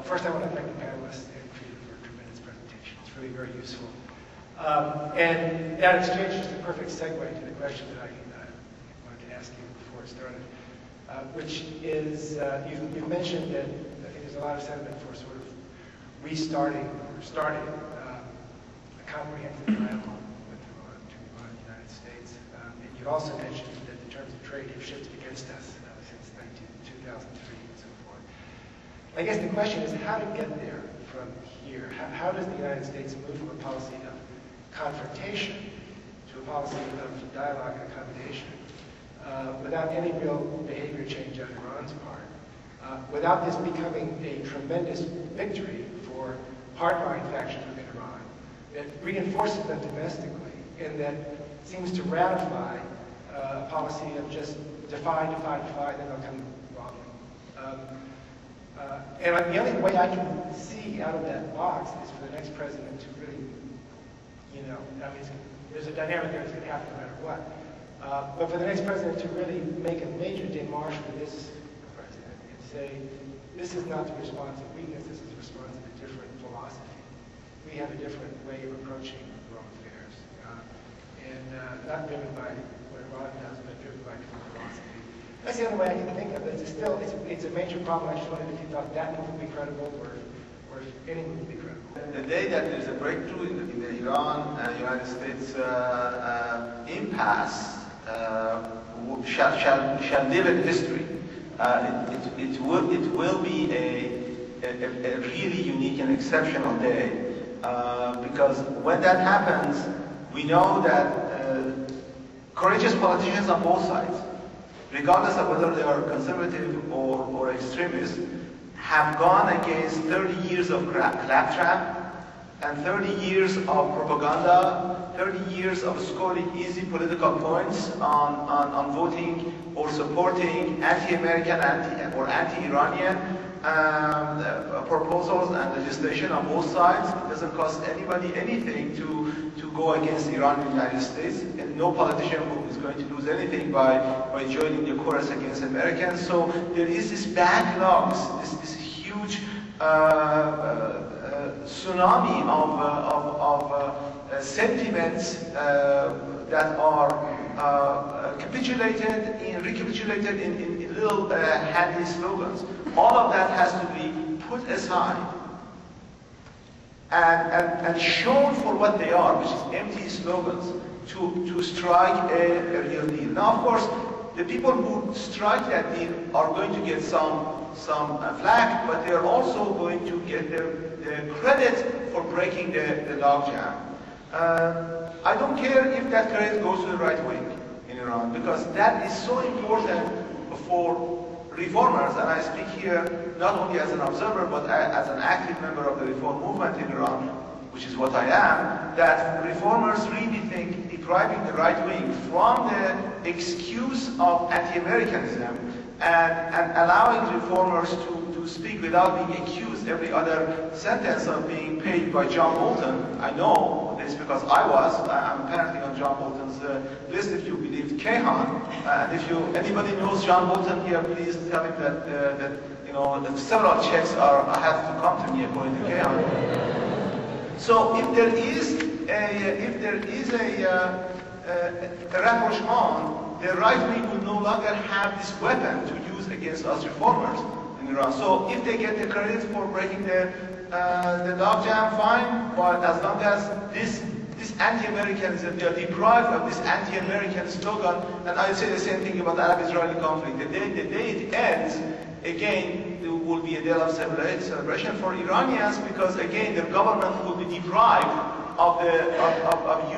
First, I want to thank the panelists and Peter for a tremendous presentation. It's really very useful. And that exchange is the perfect segue to the question that I wanted to ask you before it started, which is, you've mentioned that I think there's a lot of sentiment for sort of restarting or starting a comprehensive dialogue between Iran and the United States. And you also mentioned that the terms of trade have shifted against us since 2003 and so forth. I guess the question is how to get there from here. How does the United States move from a policy of confrontation to a policy of dialogue and accommodation without any real behavior change on Iran's part, without this becoming a tremendous victory for hardline factions within Iran that reinforces them domestically and that seems to ratify a policy of just defy, then they'll come wrongly. And the only way I can see out of that box is for the next president to really, I mean, there's a dynamic there that's going to happen no matter what. But for the next president to really make a major démarche for this president and say, this is not the response of weakness, this is the response of a different philosophy. We have a different way of approaching world affairs. And not driven by what Iran does, but driven by different philosophy. That's the only way I can think of it. It's a major problem. I just wondered if you thought that move would be credible or if any move would be credible. The day that there's a breakthrough in the Iran and United States impasse shall live in history. It will be a really unique and exceptional day because when that happens, we know that courageous politicians on both sides, regardless of whether they are conservative or extremists, have gone against 30 years of claptrap and 30 years of propaganda, 30 years of scoring easy political points on voting or supporting anti-American or anti-Iranian proposals and legislation on both sides. It doesn't cost anybody anything to go against Iran and the United States, and no politician is going to lose anything by joining the chorus against Americans. So there is this backlog, this huge tsunami of sentiments that are recapitulated in little handy slogans. All of that has to be put aside and shown for what they are, which is empty slogans, to strike a real deal. Now, of course, the people who strike that deal are going to get some flack, but they're also going to get the credit for breaking the logjam. I don't care if that credit goes to the right wing in Iran, because that is so important for reformers, and I speak here not only as an observer, but as an active member of the reform movement in Iran, which is what I am, that reformers really think depriving the right wing from the excuse of anti-Americanism and allowing reformers to speak without being accused every other sentence of being paid by John Bolton. I know this because I'm apparently on John Bolton's list, if you believe Kehan. And if anybody knows John Bolton here, please tell him that several checks have to come to me according to Kehan. So if there is a rapprochement, the right wing will no longer have this weapon to use against us reformers in Iran. So if they get the credit for breaking the logjam, fine. But as long as this anti-Americanism, they are deprived of this anti-American slogan, and I say the same thing about the Arab-Israeli conflict. The day it ends, again, there will be a day of celebration for Iranians, because again, the government will be deprived of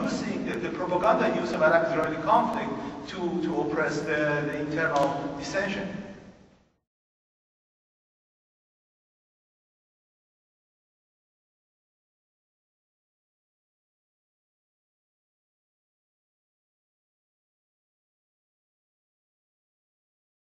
using the propaganda use of Arab-Israeli conflict to oppress the internal dissension.